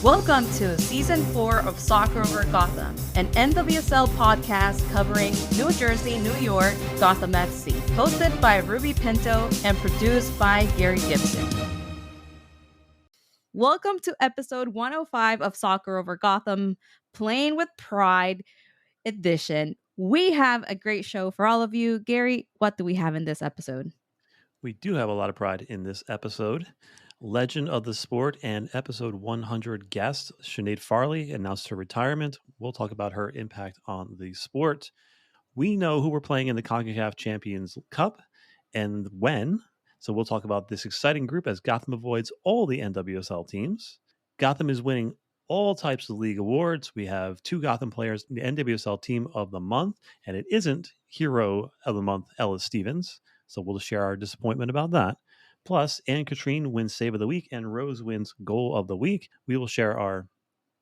Welcome to Season 4 of Soccer Over Gotham, an NWSL podcast covering New Jersey, New York, Gotham FC, hosted by Ruby Pinto and produced by Gary Gibson. Welcome to episode 105 of Soccer Over Gotham, Playing with Pride edition. We have a great show for all of you. Gary, what do we have in this episode? We do have a lot of pride in this episode. Legend of the sport and episode 100 guest, Sinead Farrelly, announced her retirement. We'll talk about her impact on the sport. We know who we're playing in the Concacaf Champions Cup and when. So we'll talk about this exciting group as Gotham avoids all the NWSL teams. Gotham is winning all types of league awards. We have 2 Gotham players, the NWSL Team of the Month, and it isn't Hero of the Month, Ellis Stevens. So we'll share our disappointment about that. Plus, Ann Katrin wins Save of the Week and Rose wins Goal of the Week. We will share our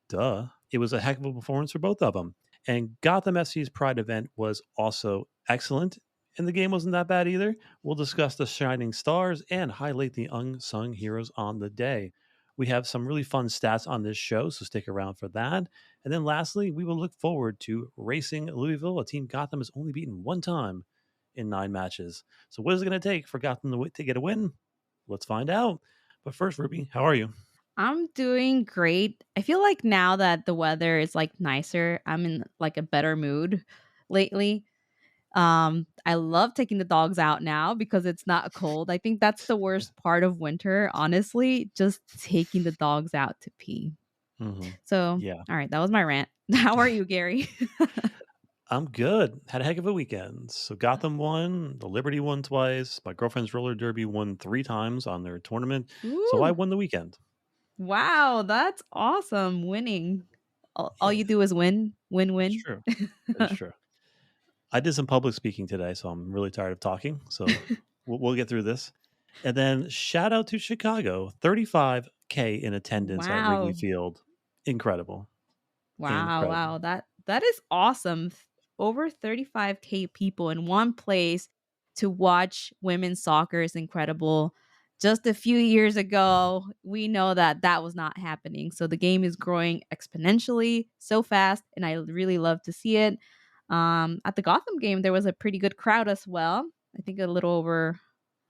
duh. It was a heck of a performance for both of them. And Gotham FC's Pride event was also excellent. And the game wasn't that bad either. We'll discuss the shining stars and highlight the unsung heroes on the day. We have some really fun stats on this show, so stick around for that. And then lastly, we will look forward to racing Louisville, a team Gotham has only beaten one time in 9 matches. So what is it going to take for Gotham to get a win? Let's find out. But first, Ruby, how are you? I'm doing great. I feel like now that the weather is like nicer, I'm in like a better mood lately. I love taking the dogs out now because it's not cold. I think that's the worst part of winter, honestly, just taking the dogs out to pee. Mm-hmm. So, Yeah. all right, that was my rant. How are you, Gary? I'm good. Had a heck of a weekend. So Gotham won, the Liberty won twice. My girlfriend's roller derby won 3 times on their tournament. So I Ooh, won the weekend. wow, that's awesome. Winning. All Yeah, you do is win, win, that's win. true. That is true. I did some public speaking today, so I'm really tired of talking. So we'll get through this. And then shout out to Chicago, 35K in attendance at Wrigley Wow. Field. Incredible. Wow, Incredible. wow. That is awesome. Over 35K people in one place to watch women's soccer is incredible. Just a few years ago, we know that that was not happening. So the game is growing exponentially so fast, and I really love to see it. At the Gotham game, there was a pretty good crowd as well. I think a little over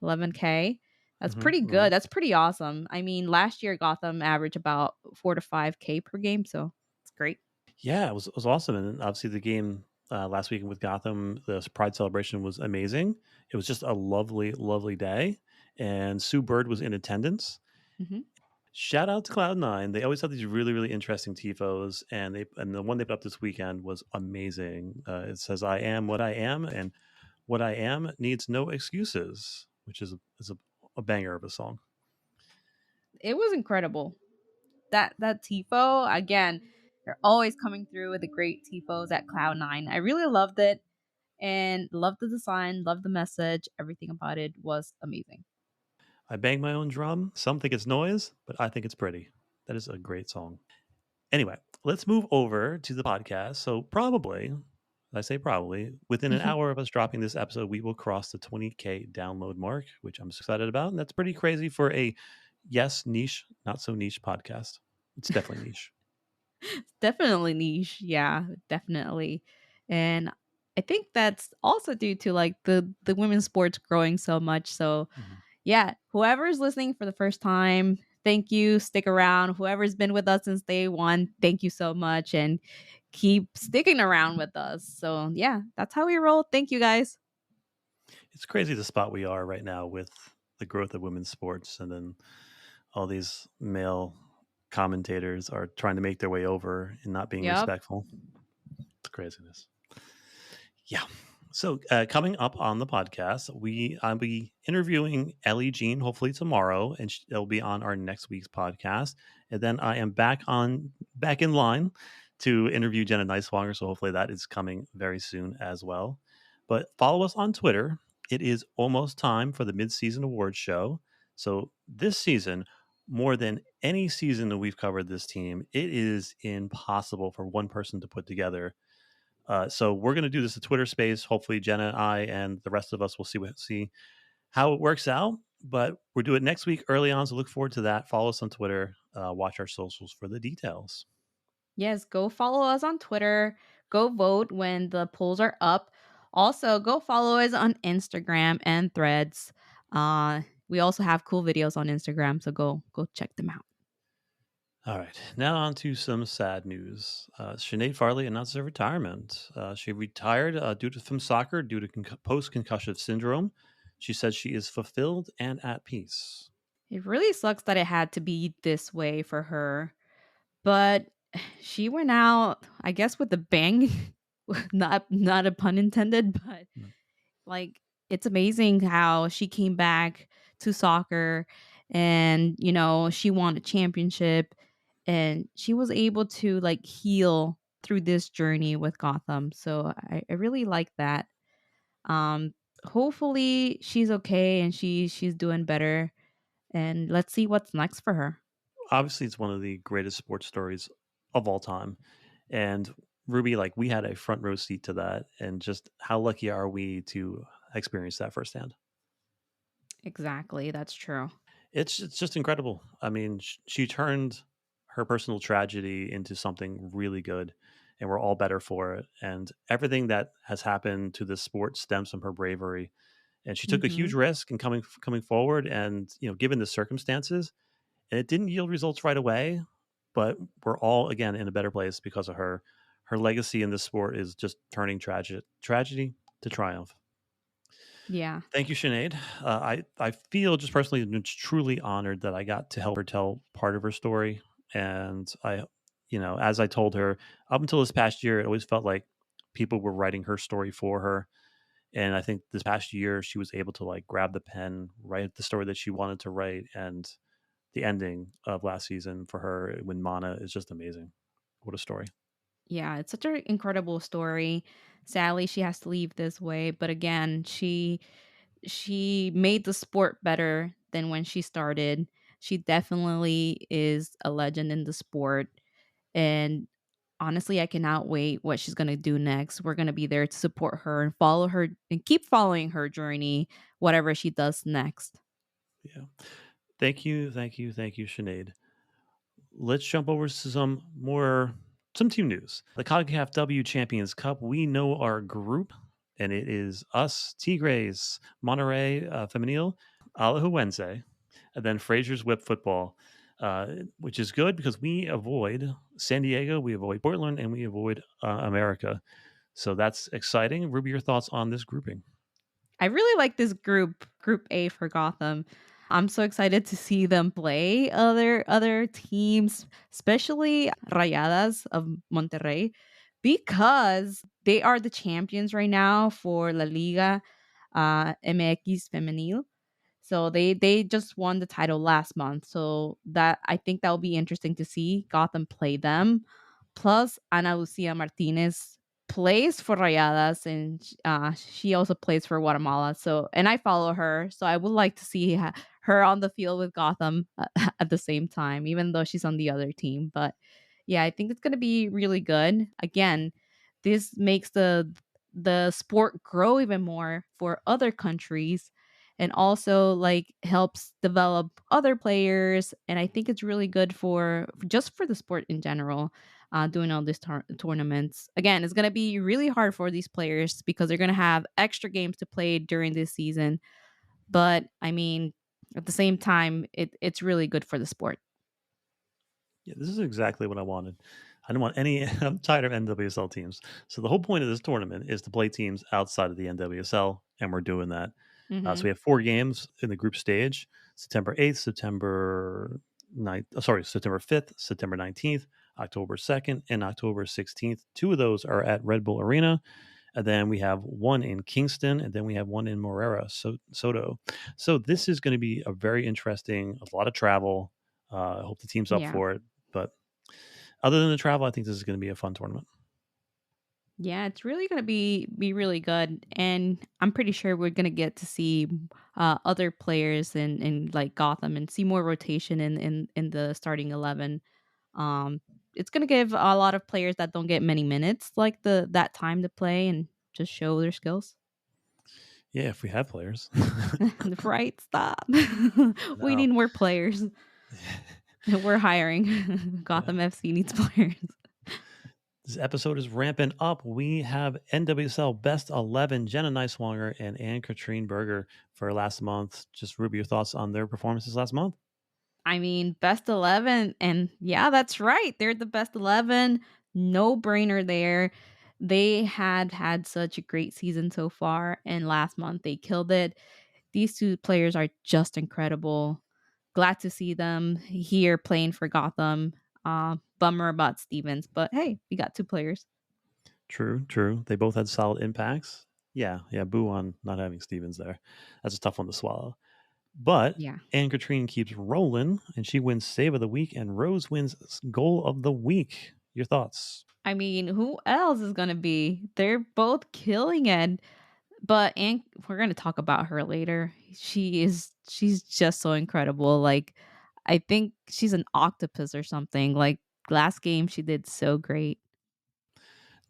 11K. That's Hmm. pretty good. That's pretty awesome. I mean, last year Gotham averaged about 4 to 5K per game, so it's great. Yeah, it was awesome. And obviously, the game last weekend with Gotham, the Pride celebration was amazing. It was just a lovely, lovely day. And Sue Bird was in attendance. Mhm. Shout out to Cloud9. They always have these really, really interesting tifos, and the one they put up this weekend was amazing. It says, "I am what I am, and what I am needs no excuses," which is a banger of a song. It was incredible. That tifo again, they're always coming through with the great tifos at Cloud9. I really loved it and loved the design, loved the message. Everything about it was amazing. I bang my own drum. Some think it's noise, but I think it's pretty. That is a great song. Anyway, let's move over to the podcast. So I say probably, within an hour of us dropping this episode, we will cross the 20K download mark, which I'm excited about. And that's pretty crazy for a yes, niche, not so niche podcast. It's definitely niche. Definitely niche. Yeah, definitely. And I think that's also due to like the women's sports growing so much. So Mhm. yeah, whoever's listening for the first time, thank you. Stick around. Whoever's been with us since day one, thank you so much. And keep sticking around with us. So yeah, that's how we roll. Thank you guys. It's crazy the spot we are right now with the growth of women's sports, and then all these male commentators are trying to make their way over and not being Yep. respectful. It's craziness. Yeah. So coming up on the podcast, I'll be interviewing Ellie Jean hopefully tomorrow, and it'll be on our next week's podcast. And then I am back in line to interview Jenna Neiswanger. So hopefully that is coming very soon as well. But follow us on Twitter. It is almost time for the mid-season awards show. So this season, more than any season that we've covered this team, it is impossible for one person to put together. So we're going to do this at Twitter Space. Hopefully, Jenna, I, and the rest of us will see how it works out. But we'll do it next week early on. So look forward to that. Follow us on Twitter. Watch our socials for the details. Yes, go follow us on Twitter. Go vote when the polls are up. Also, go follow us on Instagram and Threads. Uh, we also have cool videos on Instagram, so go check them out. All right, now on to some sad news. Sinead Farrelly announced her retirement. She retired from soccer due to post concussive syndrome. She says she is fulfilled and at peace. It really sucks that it had to be this way for her, but she went out, I guess, with a bang. Not a pun intended, but Mm. like, it's amazing how she came back to soccer and, she won a championship and she was able to like heal through this journey with Gotham. So I really like that. Um Hopefully she's okay and she's doing better and let's see what's next for her. Obviously, it's one of the greatest sports stories of all time. And Ruby, like we had a front row seat to that. And just how lucky are we to experience that firsthand? Exactly, that's true. It's just incredible. I mean, she turned her personal tragedy into something really good, and we're all better for it. And everything that has happened to this sport stems from her bravery. And she took a huge Mhm. risk in coming forward. And given the circumstances, and it didn't yield results right away, but we're all again in a better place because of her. Her legacy in this sport is just turning tragedy to triumph. Yeah. Thank you, Sinead. I feel just personally truly honored that I got to help her tell part of her story. And as I told her, up until this past year, it always felt like people were writing her story for her. And I think this past year, she was able to like grab the pen, write the story that she wanted to write. And the ending of last season for her when Mana is just amazing. What a story. Yeah, it's such an incredible story. Sadly, she has to leave this way, but again, she made the sport better than when she started. She definitely is a legend in the sport. And honestly, I cannot wait what she's going to do next. We're going to be there to support her and follow her and keep following her journey, whatever she does next. Yeah. Thank you, thank you, thank you, Sinead. Let's jump over to some team news. The Concacaf W Champions Cup. We know our group, and it is us, Tigres, Monterrey Femenil, Alajuelense, and then Fraser's Whip Football, which is good because we avoid San Diego, we avoid Portland, and we avoid America. So that's exciting. Ruby, your thoughts on this grouping? I really like this Group A for Gotham. I'm so excited to see them play other teams, especially Rayadas of Monterrey, because they are the champions right now for La Liga MX Femenil. So they just won the title last month. So that I think that will be interesting to see Gotham play them. Plus Ana Lucia Martinez plays for Rayadas and she also plays for Guatemala. So and I follow her, so I would like to see her on the field with Gotham at the same time, even though she's on the other team. But yeah, I think it's going to be really good. Again, this makes the sport grow even more for other countries and also like helps develop other players, and I think it's really good for just for the sport in general. Doing all these tournaments again, it's going to be really hard for these players because they're going to have extra games to play during this season, but I mean, at the same time, it's really good for the sport. Yeah, this is exactly what I wanted. I don't want any. I'm tired of NWSL teams. So the whole point of this tournament is to play teams outside of the NWSL, and we're doing that. So Hmm. we have 4 games in the group stage: September 8th, September 9th. Sorry, September 5th, September 19th, October 2nd, and October 16th. 2 of those are at Red Bull Arena, and then we have one in Kingston, and then we have one in Morera, Soto. So this is going to be a very interesting. A lot of travel. I hope the team's up Yeah. for it. But other than the travel, I think this is going to be a fun tournament. Yeah, it's really gonna be really good, and I'm pretty sure we're gonna get to see other players in like Gotham and see more rotation in the starting 11. Um, it's gonna give a lot of players that don't get many minutes like the that time to play and just show their skills. Yeah, if we have players. Right? Stop. We No. need more players. We're hiring. Yeah. Gotham FC needs players. This episode is ramping up. We have NWSL Best 11, Jenna Neiswanger and Ann Katrin Berger for last month. Just Ruby, your thoughts on their performances last month? I mean, best 11, and yeah, that's right. They're the best 11. No brainer there. They had such a great season so far, and last month they killed it. These two players are just incredible. Glad to see them here playing for Gotham. Bummer about Stevens, but hey, we got two players. True, true. They both had solid impacts. Yeah, yeah. Boo on not having Stevens there. That's a tough one to swallow. But Yeah. Anne Katrine keeps rolling, and she wins Save of the Week, and Rose wins Goal of the Week. Your thoughts? I mean, who else is gonna be? They're both killing it. But we're gonna talk about her later. She's just so incredible. Like, I think she's an octopus or something. Like, last game she did so great.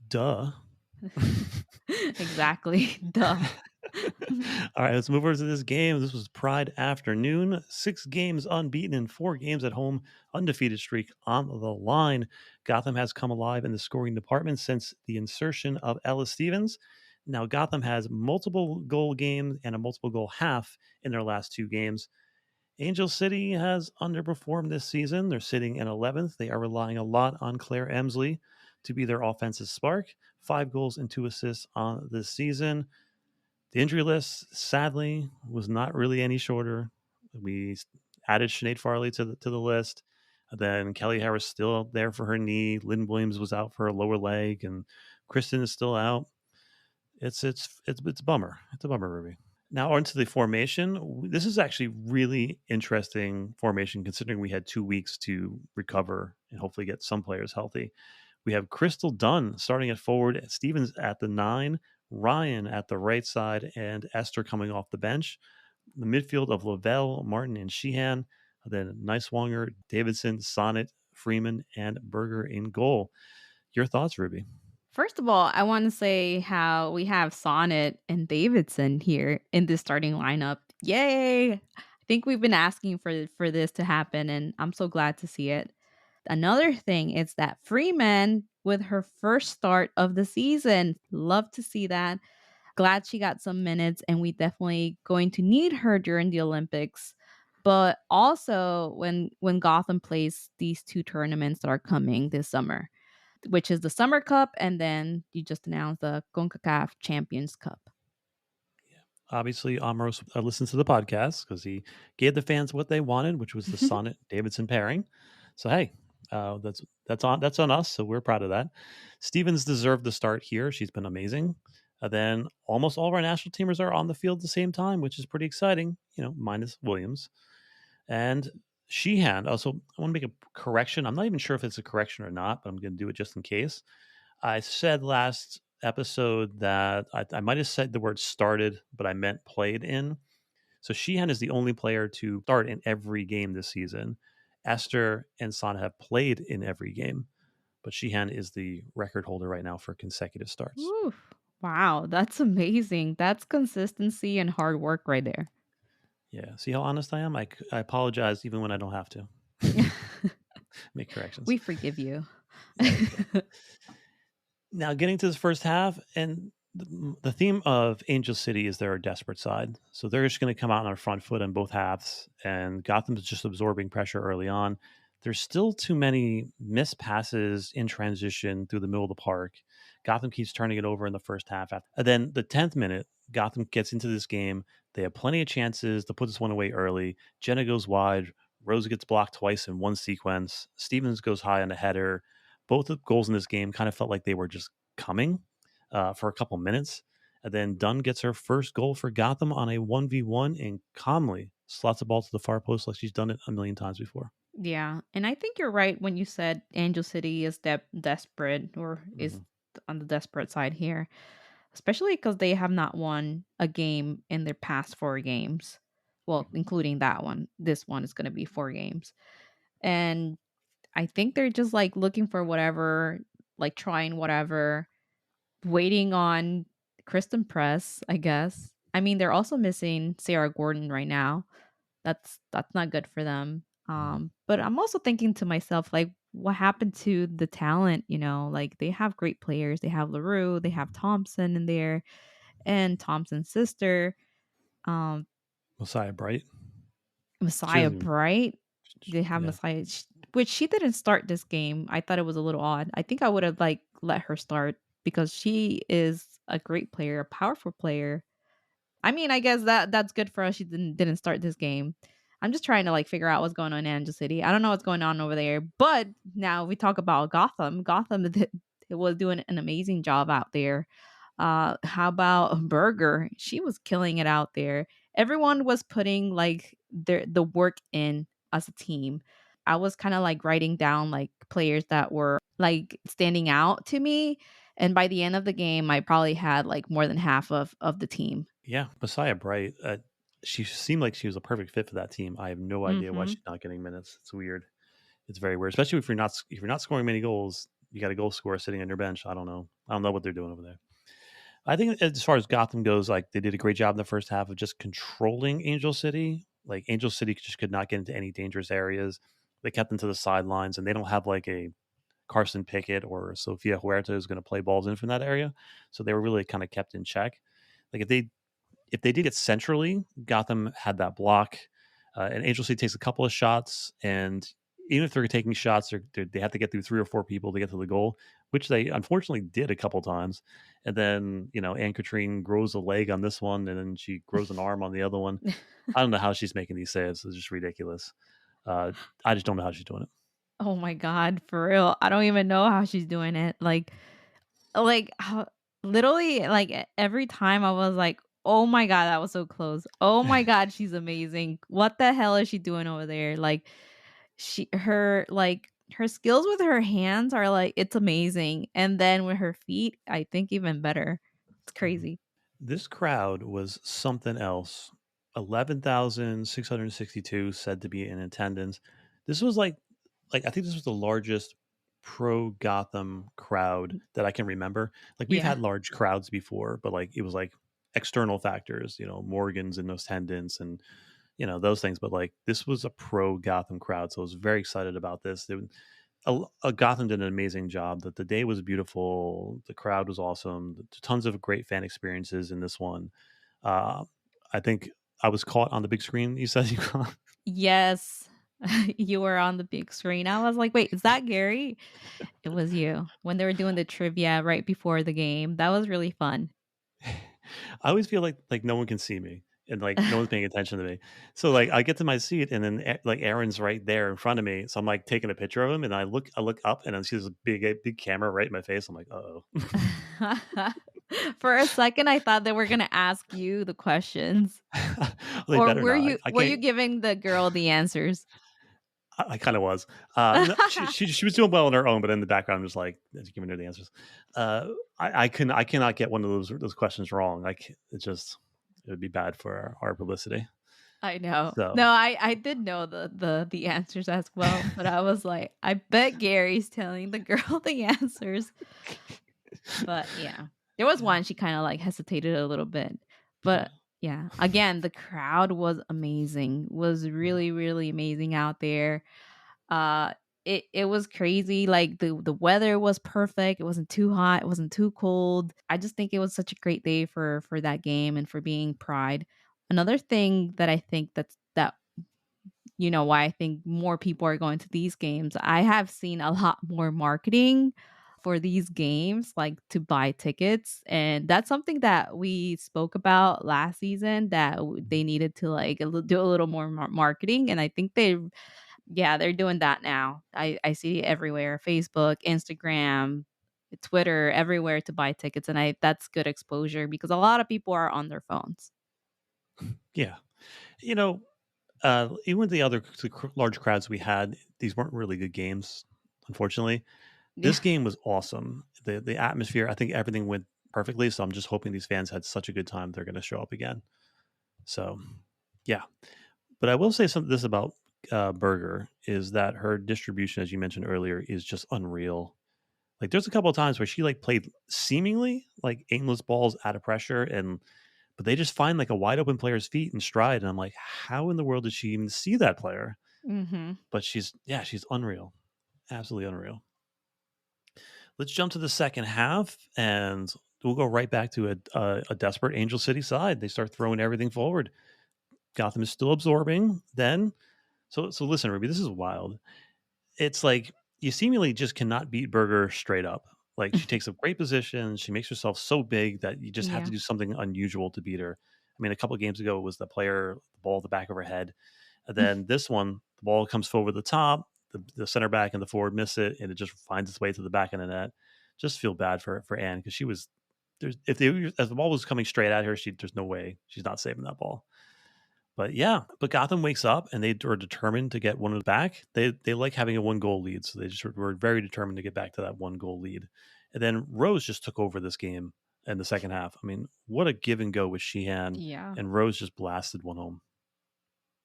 Duh. Exactly. Duh. All right, let's move over to this game. This was Pride afternoon. 6 games unbeaten in 4 games at home, undefeated streak on the line. Gotham has come alive in the scoring department since the insertion of Ella Stevens. Now, Gotham has multiple goal games and a multiple goal half in their last 2 games. Angel City has underperformed this season. They're sitting in 11th. They are relying a lot on Claire Emsley to be their offensive spark. 5 goals and 2 assists on this season. The injury list, sadly, was not really any shorter. We added Sinead Farrelly to the list. Then Kelly Harris still there for her knee. Lynn Williams was out for a lower leg, and Kristen is still out. It's a bummer. It's a bummer, Ruby. Now onto the formation. This is actually really interesting formation considering we had 2 weeks to recover and hopefully get some players healthy. We have Crystal Dunn starting at forward, Stevens at the 9, Ryan at the right side, and Esther coming off the bench. The midfield of Lavelle, Martin, and Sheehan. Then Neiswanger, Davidson, Sonnet, Freeman, and Berger in goal. Your thoughts, Ruby? First of all, I want to say how we have Sonnet and Davidson here in this starting lineup. Yay! I think we've been asking for this to happen, and I'm so glad to see it. Another thing is that Freeman with her first start of the season. Love to see that. Glad she got some minutes, and we definitely going to need her during the Olympics. But also when Gotham plays these two tournaments that are coming this summer, which is the Summer Cup, and then you just announced the Concacaf Champions Cup. Obviously, Amros listens to the podcast because he gave the fans what they wanted, which was the Sonnet Davidson pairing. So hey, that's on us. So we're proud of that. Stevens deserved the start here. She's been amazing. Then almost all of our national teamers are on the field at the same time, which is pretty exciting. Minus Williams and Sheehan. Also, I want to make a correction. I'm not even sure if it's a correction or not, but I'm going to do it just in case. I said last episode that I might have said the word started, but I meant played in. So Sheehan is the only player to start in every game this season. Esther and Sana have played in every game, but Sheehan is the record holder right now for consecutive starts. Ooh, wow, that's amazing. That's consistency and hard work right there. Yeah. See how honest I am? I apologize even when I don't have to make corrections. We forgive you. There we go. Now, getting to this first half, and the theme of Angel City is their desperate side. So they're just going to come out on our front foot in both halves, and Gotham's just absorbing pressure early on. There's still too many missed passes in transition through the middle of the park. Gotham keeps turning it over in the first half. And then the 10th minute, Gotham gets into this game. They have plenty of chances to put this one away early. Jenna goes wide. Rose gets blocked twice in one sequence. Stevens goes high on a header. Both the goals in this game kind of felt like they were just coming for a couple minutes. And then Dunn gets her first goal for Gotham on a 1v1 and calmly slots the ball to the far post like she's done it a million times before. Yeah, and I think you're right when you said Angel City is desperate or is Hmm. on the desperate side here, especially because they have not won a game in their past 4 games. Well, including that one. This one is going to be 4 games. And I think they're just like looking for whatever, like trying whatever, waiting on Kristen Press, I guess. I mean, they're also missing Sarah Gordon right now. That's not good for them. But I'm also thinking to myself, like, what happened to the talent? Like they have great players. They have LaRue, they have Thompson in there, and Thompson's sister, um, Messiah Bright. She Messiah doesn't even. Bright. They have Yeah. Messiah, which she didn't start this game. I thought it was a little odd. I think I would have like let her start because she is a great player, a powerful player. I mean, I guess that's good for us. She didn't start this game. I'm just trying to like figure out what's going on in Angel City. I don't know what's going on over there. But now we talk about Gotham. Gotham it was doing an amazing job out there. How about Burger? She was killing it out there. Everyone was putting like the work in as a team. I was kind of like writing down like players that were like standing out to me. And by the end of the game, I probably had like more than half of the team. Yeah, Messiah Bright. She seemed like she was a perfect fit for that team. I have no idea why Mhm. she's not getting minutes. It's weird. It's very weird, especially if you're not scoring many goals. You got a goal scorer sitting on your bench. I don't know. I don't know what they're doing over there. I think as far as Gotham goes, like they did a great job in the first half of just controlling Angel City. Like Angel City just could not get into any dangerous areas. They kept them to the sidelines, and they don't have like a Carson Pickett or Sofia Huerta who's going to play balls in from that area. So they were really kind of kept in check. Like if they did it centrally, Gotham had that block, and Angel City takes a couple of shots, and even if they're taking shots, they have to get through 3 or 4 people to get to the goal, which they unfortunately did a couple times. And then Ann Katrin grows a leg on this one, and then she grows an arm on the other one. I don't know how she's making these saves; it's just ridiculous. Uh, I just don't know how she's doing it. Oh my god, for real. I don't even know how she's doing it. How literally, like, every time I was like, "Oh my god, that was so close. Oh my god, she's amazing. What the hell is she doing over there?" Like, her skills with her hands are, like it's amazing, and then with her feet, I think even better. It's Mhm. crazy. This crowd was something else. 11,662 said to be in attendance. This was I think this was the largest pro Gotham crowd Mm, that I can remember. Like we've yeah. had large crowds before, but like it was like external factors, Morgans in attendance and those things. But like this was a pro Gotham crowd, so I was very excited about this. Gotham did an amazing job. That the day was beautiful, the crowd was awesome, tons of great fan experiences in this one. Uh, I think I was caught on the big screen. You said you caught. Yes. You were on the big screen. I was like, "Wait, is that Gary?" It was you. When they were doing the trivia right before the game. That was really fun. I always feel like no one can see me and like no one's paying attention to me. So like I get to my seat and then like Aaron's right there in front of me. So I'm like taking a picture of him and I look up and I see this big camera right in my face. I'm like, uh oh. For a second, I thought they were gonna ask you the questions. They Or better were not. you I were you can't. giving the girl the answers? I kind of was. No, she was doing well on her own, but in the background, I'm just like giving her the answers. I cannot get one of those questions wrong. Like it would be bad for our publicity. I know. So No, I did know the answers as well, but I was like, "I bet Gary's telling the girl the answers." But yeah. There was yeah, one she kinda, like, hesitated a little bit. yeah, But yeah, again, the crowd was amazing, was yeah. really, really amazing out there. Uh, it was crazy, like, the weather was perfect, it wasn't too hot, it wasn't too cold. I just think it was such a great day for that game and for being Pride. Another thing that I think why I think more people are going to these games. I have seen a lot more marketing for these games, like to buy tickets. And that's something that we spoke about last season that they needed to like do a little more marketing. And I think yeah, they're doing that now. I see it everywhere: Facebook, Instagram, Twitter, everywhere to buy tickets. And that's good exposure because a lot of people are on their phones. Yeah. You know, even with the other large crowds we had, these weren't really good games. Unfortunately, Yeah. this game was awesome. The atmosphere, I think everything went perfectly. So I'm just hoping these fans had such a good time they're going to show up again. So, yeah. But I will say something this about Berger is that her distribution, as you mentioned earlier, is just unreal. Like there's a couple of times where she like played seemingly like aimless balls out of pressure, and but they just find like a wide open player's feet and stride, and I'm like, how in the world did she even see that player? Mhm. But she's unreal, absolutely unreal. Let's jump to the second half, and we'll go right back to a desperate Angel City side. They start throwing everything forward. Gotham is still absorbing. Then, so listen, Ruby, this is wild. It's like you seemingly just cannot beat Berger straight up. Like she takes a great position, she makes herself so big that you just have to Yeah. do something unusual to beat her. I mean, a couple of games ago it was the ball at the back of her head. And then this one, the ball comes forward the top, the center back and the forward miss it, and it just finds its way to the back of the net. Just feel bad for Anne because she was there's if the ball was coming straight at her, there's no way she's not saving that ball. But yeah, but Gotham wakes up and they are determined to get one of the back. They like having a 1 goal lead, so they just were very determined to get back to that 1 goal lead. And then Rose just took over this game in the second half. I mean, what a give and go with Sheehan, Yeah. and Rose just blasted one home.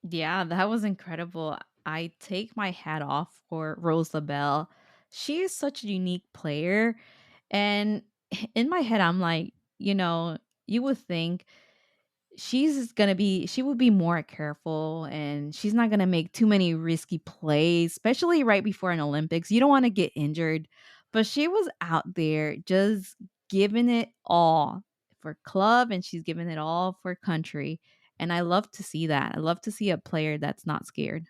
Yeah, that was incredible. I take my hat off for Rose LaBelle. She is such a unique player. And in my head, I'm like, you would think she would be more careful and she's not gonna make too many risky plays, especially right before an Olympics. You don't wanna get injured. But she was out there just giving it all for club and she's giving it all for country. And I love to see that. I love to see a player that's not scared.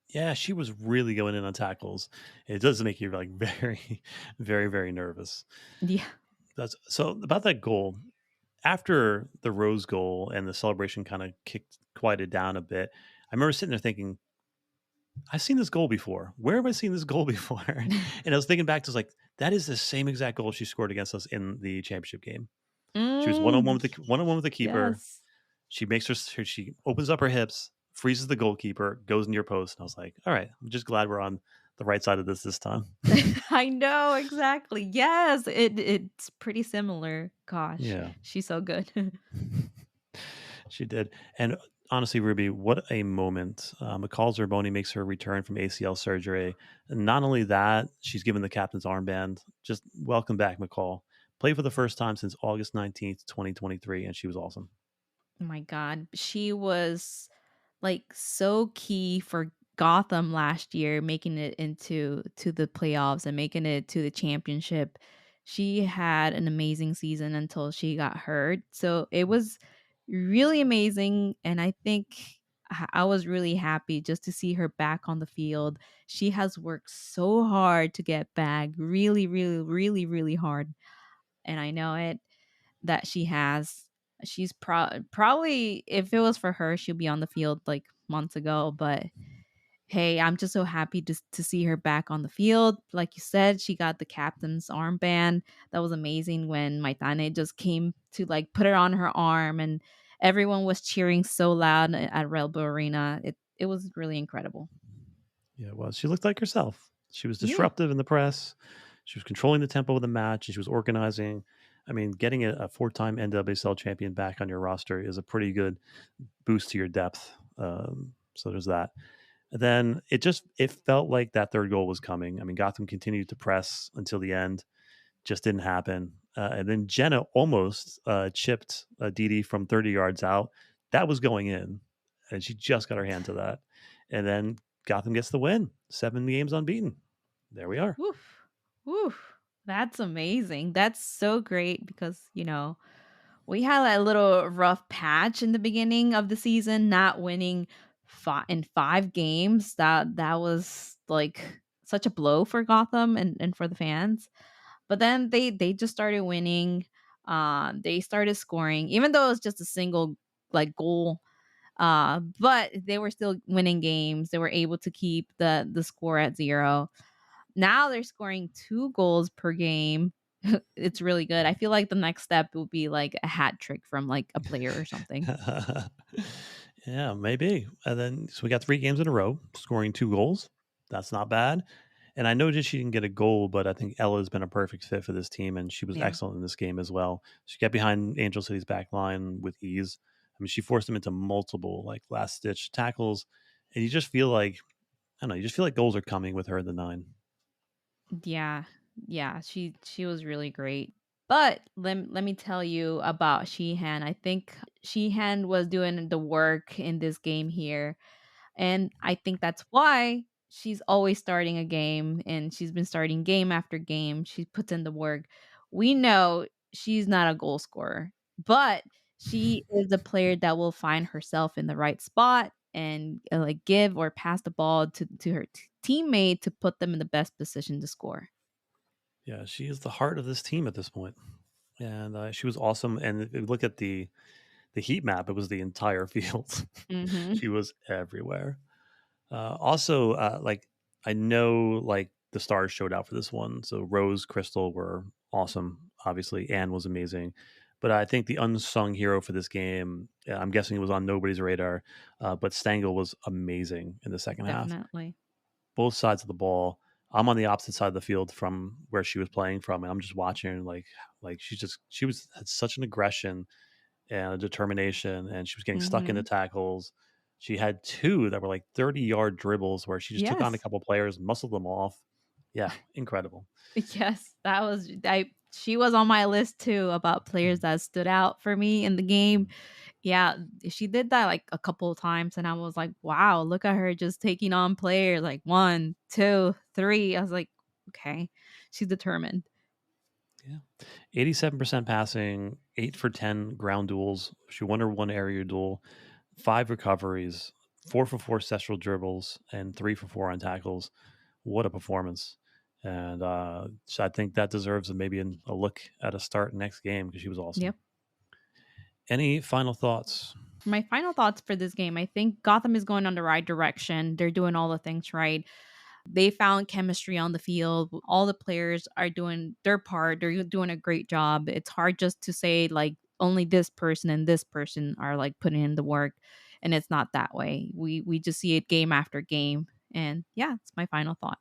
Yeah, she was really going in on tackles. It does make you like very, very, very nervous. Yeah. That's so about that goal. After the Rose goal and the celebration kind of quieted down a bit, I remember sitting there thinking, I've seen this goal before. Where have I seen this goal before? And I was thinking back to like that is the same exact goal she scored against us in the championship game. She was one on one Mm, with the one on one with the keeper. yes. She makes she opens up her hips, freezes the goalkeeper, goes in your post, and I was like, all right, I'm just glad we're on the right side of this time. I know, exactly. Yes, it's pretty similar. Gosh, Yeah. she's so good. She did. And honestly, Ruby, what a moment. McCall Zerboni makes her return from ACL surgery. And not only that, she's given the captain's armband. Just welcome back, McCall. Played for the first time since August 19th, 2023, and she was awesome. Oh my god, she was, like, so key for Gotham last year, making it to the playoffs and making it to the championship. She had an amazing season until she got hurt, so it was really amazing, and I think I was really happy just to see her back on the field. She has worked so hard to get back, really, really, really, really hard, and I know it that she has. She's probably, if it was for her, she'll be on the field like months ago. But hey, I'm just so happy to see her back on the field. Like you said, she got the captain's armband. That was amazing when Maitane just came to like put it on her arm, and everyone was cheering so loud at Red Bull Arena. It was really incredible. Yeah, well, she looked like herself. She was Yeah. disruptive in the press. She was controlling the tempo of the match. And she was organizing. I mean, getting a four-time NWSL champion back on your roster is a pretty good boost to your depth. So there's that. Then it felt like that third goal was coming. I mean, Gotham continued to press until the end, just didn't happen. And then Jenna almost chipped Didi from 30 yards out. That was going in, and she just got her hand to that. And then Gotham gets the win, 7 games unbeaten. There we are. Woof. Woof. That's amazing. That's so great because, we had a little rough patch in the beginning of the season, not winning in 5 games. That was like such a blow for Gotham and for the fans. But then they just started winning. They started scoring, even though it was just a single like goal. But they were still winning games. They were able to keep the score at 0. Now they're scoring 2 goals per game. It's really good. I feel like the next step would be like a hat trick from like a player or something. Yeah, maybe. And then so we got 3 games in a row, scoring 2 goals. That's not bad. And I noticed she didn't get a goal, but I think Ella's been a perfect fit for this team, and she was Yeah. excellent in this game as well. She got behind Angel City's back line with ease. I mean, she forced them into multiple like last ditch tackles, and you just feel like I don't know, you just feel like goals are coming with her in the nine. Yeah. Yeah, she was really great. But let me tell you about Sheehan. I think Sheehan was doing the work in this game here. And I think that's why she's always starting a game, and she's been starting game after game. She puts in the work. We know she's not a goal scorer, but she is a player that will find herself in the right spot and like give or pass the ball to her teammate to put them in the best position to score. Yeah, she is the heart of this team at this point, and she was awesome. And if you look at the heat map, it was the entire field. Mhm. She was everywhere. Also, like I know, like the stars showed out for this one. So Rose, Crystal were awesome. Obviously, Anne was amazing, but I think the unsung hero for this game, I'm guessing it was on nobody's radar, but Stengel was amazing in the second half. Definitely. Both sides of the ball. I'm on the opposite side of the field from where she was playing from, and I'm just watching. Like she was had such an aggression and a determination, and she was getting stuck into Mhm. tackles. She had 2 that were like 30-yard dribbles where she just took on a Yes. couple players, muscled them off. Yeah, incredible. Yes, that was I she was on my list too about players Mhm. that stood out for me in the game. Yeah, she did that like a couple of times and I was like, "Wow, look at her just taking on players like 1, 2, 3." I was like, "Okay, she's determined." Yeah. 87% passing, 8 for 10 ground duels. She won her 1 area duel, 5 recoveries, 4 for 4 central dribbles, and 3 for 4 on tackles. What a performance. And so I think that deserves maybe a look at a start next game because she was awesome. Yep. Any final thoughts? My final thoughts for this game, I think Gotham is going on the right direction. They're doing all the things right. They found chemistry on the field. All the players are doing their part. They're doing a great job. It's hard just to say like only this person and this person are like putting in the work, and it's not that way. We just see it game after game. And yeah, it's my final thought.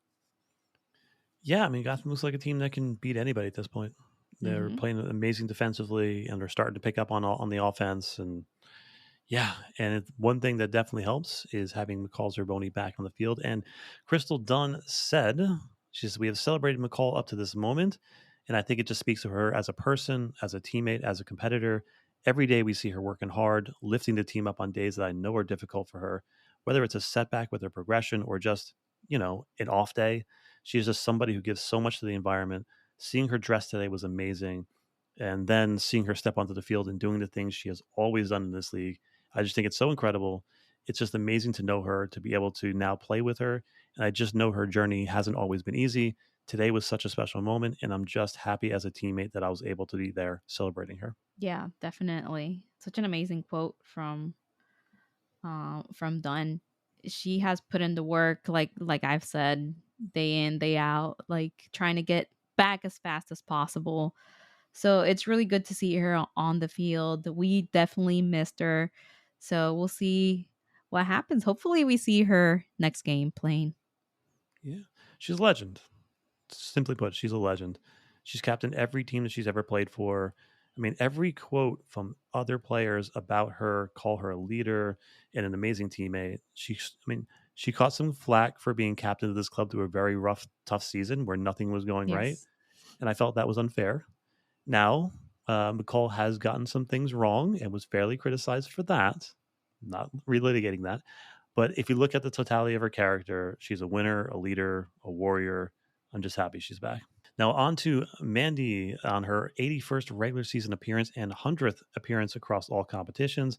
Yeah, I mean, Gotham looks like a team that can beat anybody at this point. They're Mhm. playing amazing defensively, and they're starting to pick up on the offense. And yeah, and one thing that definitely helps is having McCall Zerboni back on the field. And Crystal Dunn said, she says, we have celebrated McCall up to this moment. And I think it just speaks to her as a person, as a teammate, as a competitor. Every day we see her working hard, lifting the team up on days that I know are difficult for her, whether it's a setback with her progression or just, an off day. She's just somebody who gives so much to the environment. Seeing her dress today was amazing. And then seeing her step onto the field and doing the things she has always done in this league, I just think it's so incredible. It's just amazing to know her, to be able to now play with her. And I just know her journey hasn't always been easy. Today was such a special moment, and I'm just happy as a teammate that I was able to be there celebrating her. Yeah, definitely. Such an amazing quote from Dunn. She has put in the work, like I've said, day in, day out, like trying to get back as fast as possible. So it's really good to see her on the field. We definitely missed her. So we'll see what happens. Hopefully we see her next game playing. Yeah. She's a legend. Simply put, she's a legend. She's captained every team that she's ever played for. I mean, every quote from other players about her call her a leader and an amazing teammate. She caught some flack for being captain of this club through a very rough, tough season where nothing was going right. Yes. And I felt that was unfair. Now, McCall has gotten some things wrong and was fairly criticized for that. Not relitigating that. But if you look at the totality of her character, she's a winner, a leader, a warrior. I'm just happy she's back. Now, on to Mandy on her 81st regular season appearance and 100th appearance across all competitions.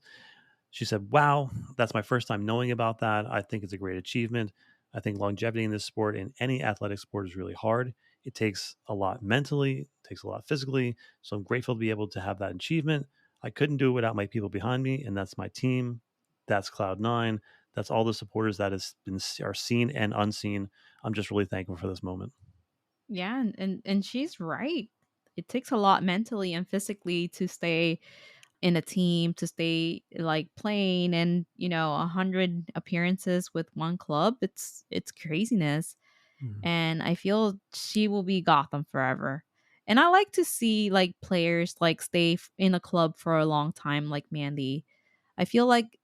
She said, wow, that's my first time knowing about that. I think it's a great achievement. I think longevity in this sport, in any athletic sport, is really hard. It takes a lot mentally, it takes a lot physically. So I'm grateful to be able to have that achievement. I couldn't do it without my people behind me, and that's my team. That's Cloud9. That's all the supporters that are seen and unseen. I'm just really thankful for this moment. Yeah, and she's right. It takes a lot mentally and physically to stay in a team, to stay like playing and 100 appearances with one club. It's craziness. Mhm. And I feel she will be Gotham forever. And I like to see like players like stay in a club for a long time, like Mandy. I feel like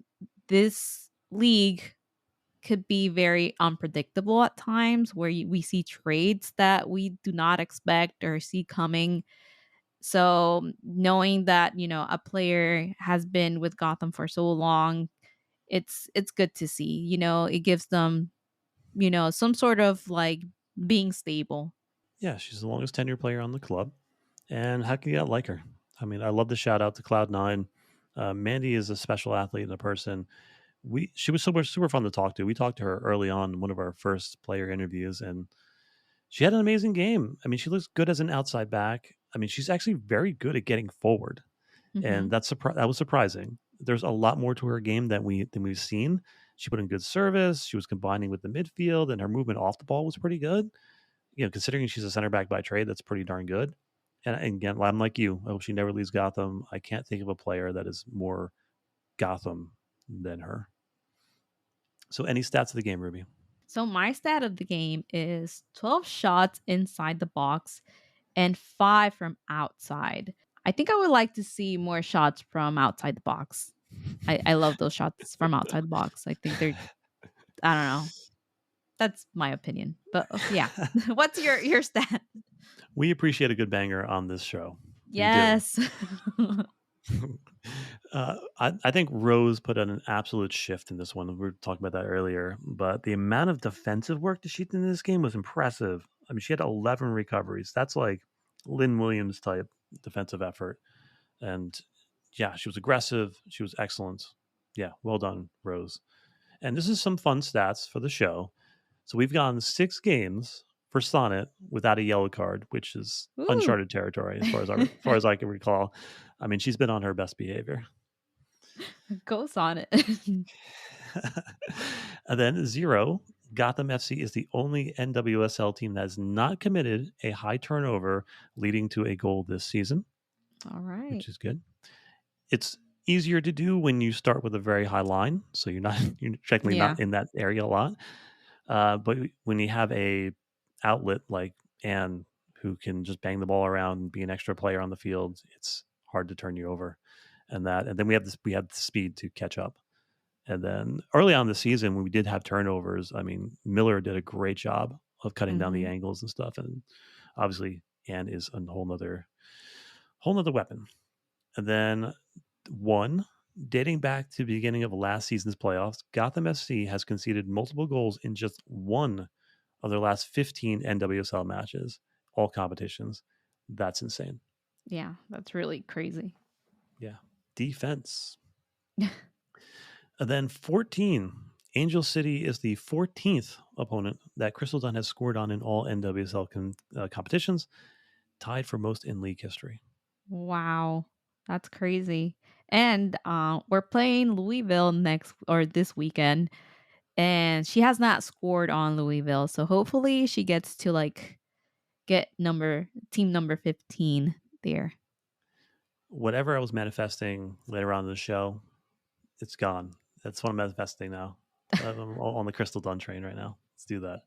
this league could be very unpredictable at times, where we see trades that we do not expect or see coming. So knowing that a player has been with Gotham for so long, it's good to see. It gives them, some sort of like being stable. Yeah, she's the longest tenured player on the club. And how can you not like her? I mean, I love the shout out to Cloud9. Mandy is a special athlete and a person. She was super fun to talk to. We talked to her early on in one of our first player interviews, and she had an amazing game. I mean, she looks good as an outside back. I mean, she's actually very good at getting forward, Hmm. and that was surprising. There's a lot more to her game than we've seen. She put in good service. She was combining with the midfield, and her movement off the ball was pretty good. Considering she's a center back by trade, that's pretty darn good. And again, I'm like you. I hope she never leaves Gotham. I can't think of a player that is more Gotham than her. So, any stats of the game, Ruby? So my stat of the game is 12 shots inside the box and 5 from outside. I think I would like to see more shots from outside the box. I love those shots from outside the box. I think they're, I don't know. That's my opinion. But yeah. What's your stat? We appreciate a good banger on this show. We do. Yes. I think Rose put on an absolute shift in this one. We were talking about that earlier, but the amount of defensive work that she did in this game was impressive. I mean, she had 11 recoveries. That's like Lynn Williams type defensive effort. And yeah, she was aggressive. She was excellent. Yeah, well done, Rose. And this is some fun stats for the show. So we've gone 6 games for Sonnet without a yellow card, which is Ooh. uncharted territory as far as I can recall. I mean, she's been on her best behavior. Goes on it. And then 0, Gotham FC is the only NWSL team that has not committed a high turnover leading to a goal this season, All right. which is good. It's easier to do when you start with a very high line, so you're technically Yeah. not in that area a lot. But when you have a outlet like Ann, who can just bang the ball around and be an extra player on the field, it's hard to turn you over. And then we have the speed to catch up. And then early on in the season, when we did have turnovers, I mean, Miller did a great job of cutting down the Hmm. angles and stuff. And obviously, Ann is a whole nother weapon. And then 1, dating back to the beginning of last season's playoffs, Gotham FC has conceded multiple goals in just one of their last 15 NWSL matches, all competitions. That's insane. Yeah, that's really crazy. Yeah. Defense. And then 14. Angel City is the 14th opponent that Crystal Dunn has scored on in all NWSL competitions, tied for most in league history. Wow. That's crazy. And we're playing Louisville next or this weekend, and she has not scored on Louisville. So hopefully she gets to like get team number 15 there. Whatever I was manifesting later on in the show, it's gone. That's what I'm manifesting now. I'm on the Crystal Dunn train right now. Let's do that.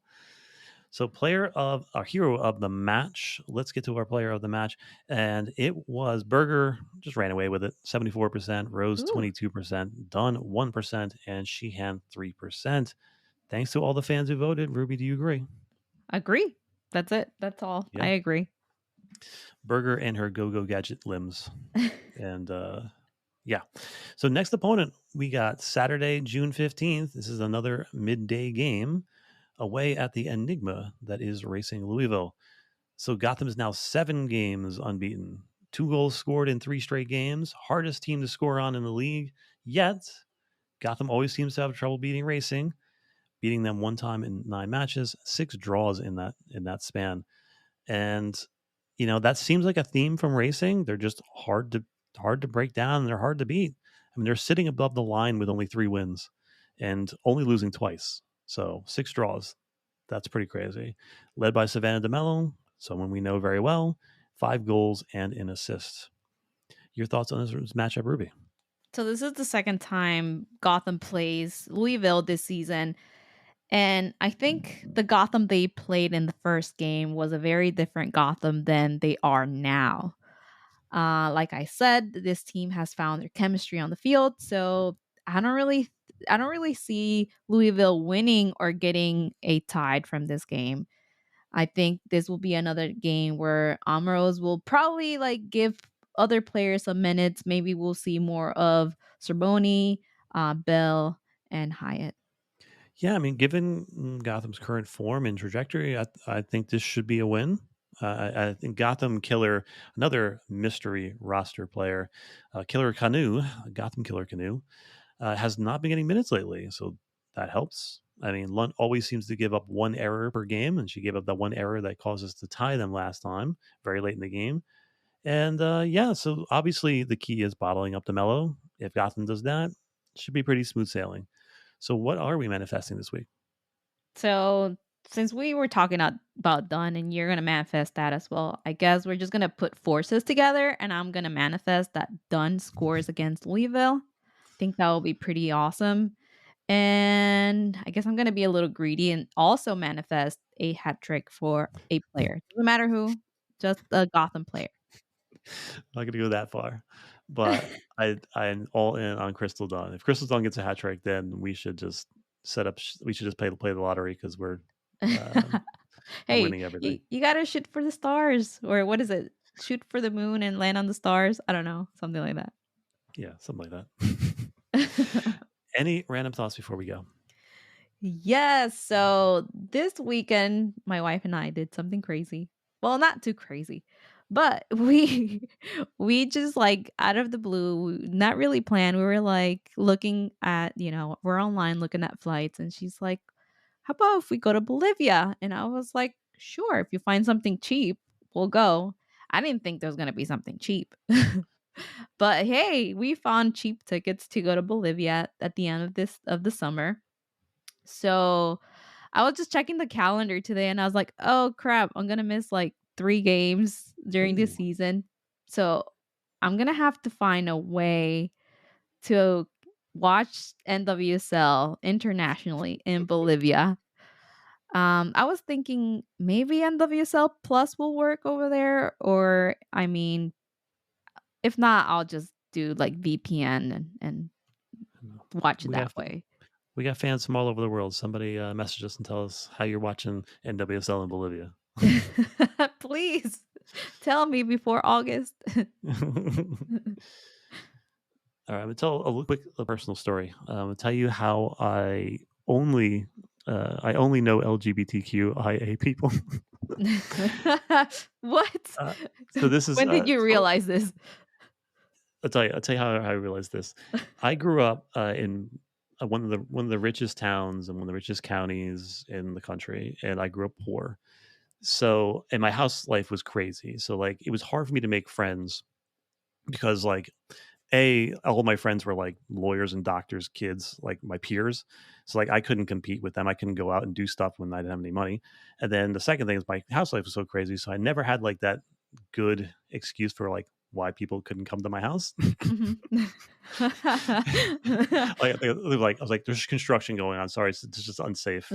So, player of our hero of the match. Let's get to our player of the match, and it was Berger. Just ran away with it. 74%, Rose Ooh, 22%, Dunn 1%, and Sheehan 3%. Thanks to all the fans who voted. Ruby, do you agree? agree. That's it. That's all. I Yeah, agree. Berger and her go-go gadget limbs, and yeah. So next opponent we got Saturday, June 15th. This is another midday game away at the Enigma that is racing Louisville. So Gotham is now 7 games unbeaten, 2 goals scored in 3 straight games, hardest team to score on in the league. Yet Gotham always seems to have trouble beating Racing, beating them 1 time in 9 matches, 6 draws in that span. And that seems like a theme from Racing. They're just hard to break down, and they're hard to beat. I mean, they're sitting above the line with only 3 wins and only losing twice. So 6 draws. That's pretty crazy. Led by Savannah DeMello, someone we know very well, 5 goals and an assist. Your thoughts on this matchup, Ruby? So this is the second time Gotham plays Louisville this season. And I think the Gotham they played in the first game was a very different Gotham than they are now. Like I said, this team has found their chemistry on the field, so I don't really, I don't really see Louisville winning or getting a tide from this game. I think this will be another game where Amaros will probably like give other players some minutes. Maybe we'll see more of Sorboni, Bell. and Hyatt. Yeah, I mean, given Gotham's current form and trajectory, I think this should be a win. I think Gotham Killer, another mystery roster player, Killer Canoe, Gotham Killer Canoe, has not been getting minutes lately, so that helps. I mean, Lunt always seems to give up one error per game, and she gave up that one error that caused us to tie them last time, very late in the game. And yeah, so obviously the key is bottling up the mellow. If Gotham does that, it should be pretty smooth sailing. So, what are we manifesting this week? So since we were talking about done and you're gonna manifest that as well, I guess we're just gonna put forces together and I'm gonna manifest that done scores against Louisville. I think that will be pretty awesome. And I guess I'm gonna be a little greedy and also manifest a hat trick for a player. Doesn't matter who, just a Gotham player. Not going to go that far, but I'm all in on Crystal Dawn. If Crystal Dawn gets a hat trick, then we should just set up. We should just play the lottery because uh, we're Hey, winning you, everything. you gotta shoot for the stars. Or what is it? Shoot for the moon and land on the stars. I don't know. Something like that. Yeah, something like that. Any random thoughts before we go? Yes. So this weekend, my wife and I did something crazy. Well, not too crazy, but we just like out of the blue, not really planned. We were like looking at, we're online looking at flights, and she's like, "How about if we go to Bolivia?" And I was like, "Sure, if you find something cheap, we'll go." I didn't think there was gonna be something cheap. But hey, we found cheap tickets to go to Bolivia at the end of the summer. So I was just checking the calendar today and I was like, "Oh crap, I'm going to miss like 3 games during this Ooh, season." So I'm going to have to find a way to watch NWSL internationally in Bolivia. I was thinking maybe NWSL Plus will work over there, or I mean, if not, I'll just do like VPN and I know. watch it we that got way. we got fans from all over the world. Somebody message us and tell us how you're watching NWSL in Bolivia. Please tell me before August. All right, I'm gonna tell a little quick a personal story. I'll tell you how only I only know LGBTQIA people. What? uh, so this is When did you realize this? I'll tell you how I realized this. I grew up in one of the richest towns and one of the richest counties in the country, and I grew up poor. So, and my house life was crazy. So, like, it was hard for me to make friends because, like, all of my friends were like lawyers and doctors' kids, like my peers. So like I couldn't compete with them. I couldn't go out and do stuff when I didn't have any money. And then the second thing is my house life was so crazy. So I never had like that good excuse for like why people couldn't come to my house. Mhm. Like I was like, there's construction going on. Sorry, it's just unsafe.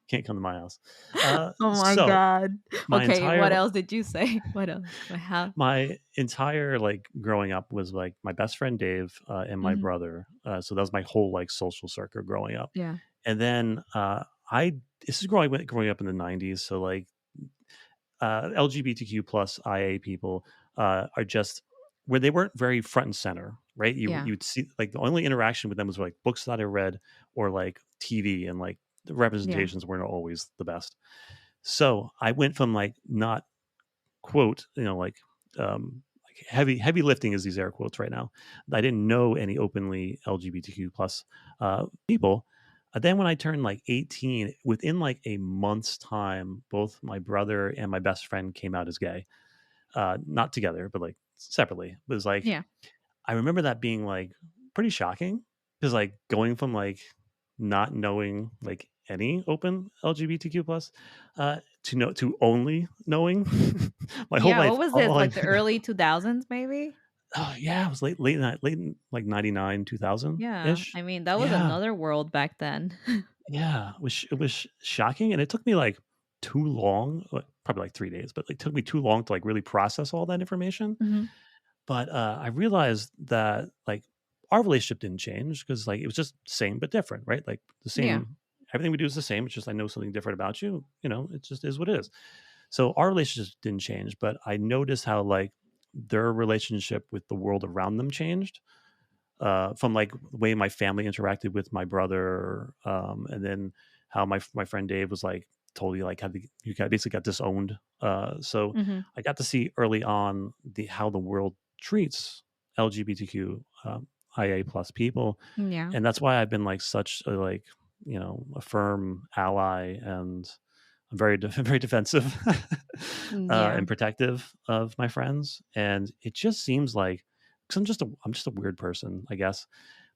Can't come to my house. Oh my So god. my Okay, entire what else did you say? What else? What how my entire like growing up was like my best friend Dave and my Mhm. brother. So that was my whole like social circle growing up. Yeah. And then I this is growing up in the '90s. So like LGBTQ plus IA people are just where they weren't very front and center, right? Yeah. You'd see like the only interaction with them was like books that I read or like TV, and like the Yeah. representations weren't always the best. So I went from like not quote, like heavy lifting is these air quotes right now. I didn't know any openly LGBTQ plus people. Then when I turned like 18, within like a month's time, both my brother and my best friend came out as gay. Not together, but like separately. It was like Yeah. I remember that being like pretty shocking because like going from like not knowing like any open LGBTQ plus to only knowing my whole Yeah, what life. was All this? I Like the early 2000s maybe? oh yeah, it was late in like 99 2000 Yeah. ish. I mean, that was Yeah, another world back then. yeah, it was shocking, and it took me like too long, probably like 3 days, but like took me too long to like really process all that information. Mhm. But, I realized that, like, our relationship didn't change because, like, it was just same but different, right? Like, the Yeah. same everything we do is the same, it's just I know something different about you, it just is what it is. So, our relationship didn't change, but I noticed how, like, their relationship with the world around them changed, from like the way my family interacted with my brother, and then how my friend Dave was like totally like how basically got disowned. So Mhm. I got to see early on the how the world treats LGBTQ IA plus people, Yeah. and that's why I've been like such a like a firm ally, and I'm very very defensive Yeah. and protective of my friends. And it just seems like, because I'm just a weird person, I guess.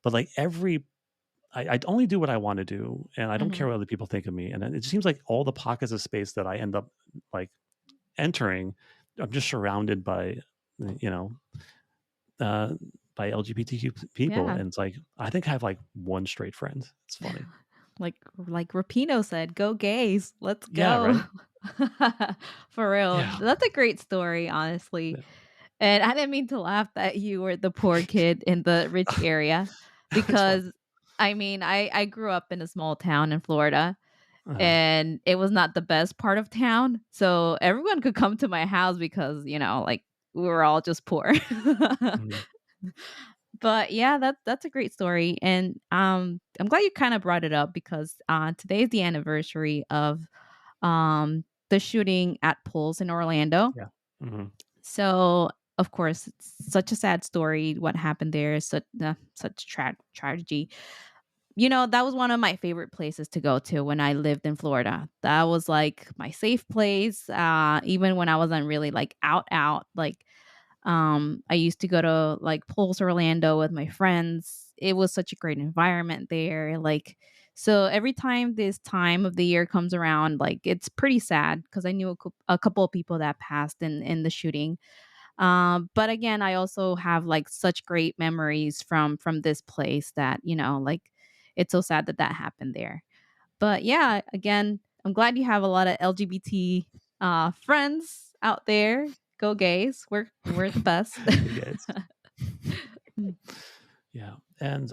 But like I only do what I want to do, and I don't care Mhm. what other people think of me. And it seems like all the pockets of space that I end up like entering, I'm just surrounded by, you know, uh, by LGBTQ people, Yeah. and it's like I think I have like one straight friend. It's funny. Like Rapino said, "Go gays, let's Yeah. go." Right. For real. Yeah. That's a great story, honestly. Yeah. And I didn't mean to laugh that you were the poor kid in the rich area It's fine. because I mean, I grew up in a small town in Florida Uh-huh. and it was not the best part of town. So everyone could come to my house because, like we were all just poor. Mhm. But yeah, that's a great story, and I'm glad you kind of brought it up because today is the anniversary of the shooting at Pulse in Orlando. Yeah. Mhm. So of course, it's such a sad story. What happened there is such tragedy. That was one of my favorite places to go to when I lived in Florida. That was like my safe place. Even when I wasn't really like out, like I used to go to like Pulse Orlando with my friends. It was such a great environment there. Like, so every time this time of the year comes around, like it's pretty sad because I knew a couple of people that passed in the shooting. But again, I also have like such great memories from this place that like it's so sad that that happened there. But yeah, again, I'm glad you have a lot of LGBT friends out there. Go gays. We're the best. Good guys. Mm. Yeah. And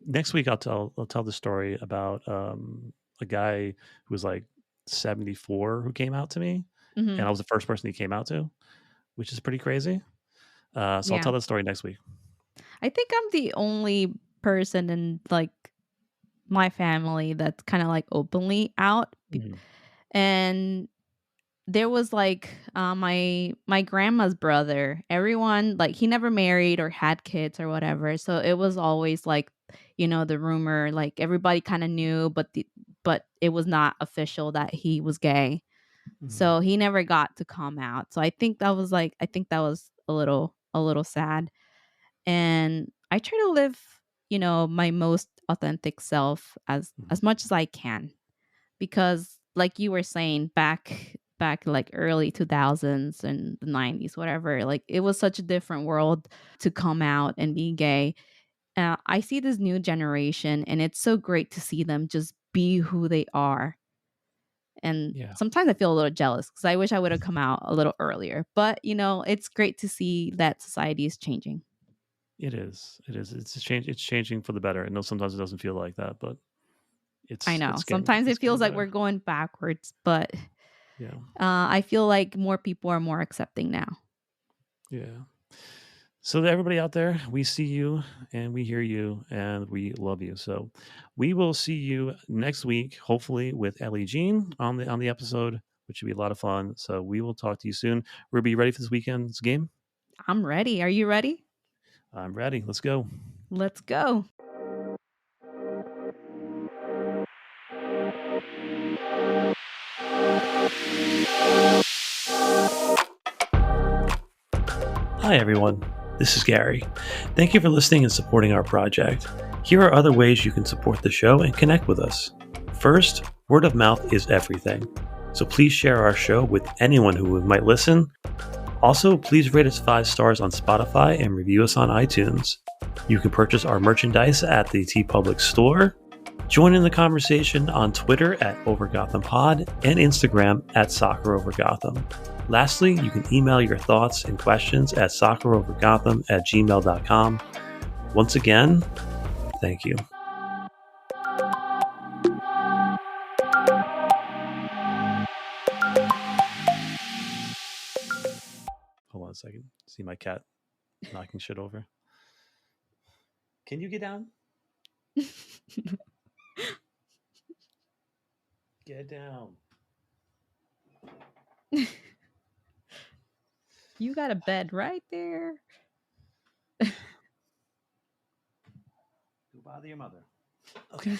next week I'll tell the story about a guy who was like 74 who came out to me, and Mhm. I was the first person he came out to, which is pretty crazy. So I'll Yeah. tell that story next week. I think I'm the only person in like my family that's kind of like openly out. Mhm. And there was like my grandma's brother. Everyone like he never married or had kids or whatever. So it was always like, the rumor like everybody kind of knew but it was not official that he was gay. Mhm. So he never got to come out. So I think that was a little sad. And I try to live, my most authentic self as Mhm. much as I can because like you were saying back like early 2000s and the 90s whatever, like it was such a different world to come out and be gay. I see this new generation and it's so great to see them just be who they are. And Yeah, sometimes I feel a little jealous because I wish I would have come out a little earlier, but it's great to see that society is changing. it is. It is. It's a change. It's changing for the better. I know sometimes it doesn't feel like that, but I know sometimes it's it feels getting like better. we're going backwards, but Yeah. I feel like more people are more accepting now. Yeah. So to everybody out there, we see you and we hear you and we love you. So we will see you next week, hopefully with Ellie Jean on the episode, which should be a lot of fun. So we will talk to you soon. Ruby, ready for this weekend's game? I'm ready. Are you ready? I'm ready. Let's go. Let's go. Hi everyone. This is Gary. Thank you for listening and supporting our project. Here are other ways you can support the show and connect with us. First, word of mouth is everything. So please share our show with anyone who might listen. Also, please rate us 5 stars on Spotify and review us on iTunes. You can purchase our merchandise at the TeePublic store. Join in the conversation on Twitter at OverGothamPod and Instagram at SoccerOverGotham. Lastly, you can email your thoughts and questions at soccerovergotham@gmail.com. Once again, thank you. Hold on a second. See my cat knocking shit over. Can you get down? Get down. You got a bed right there. Go bother your mother. Okay.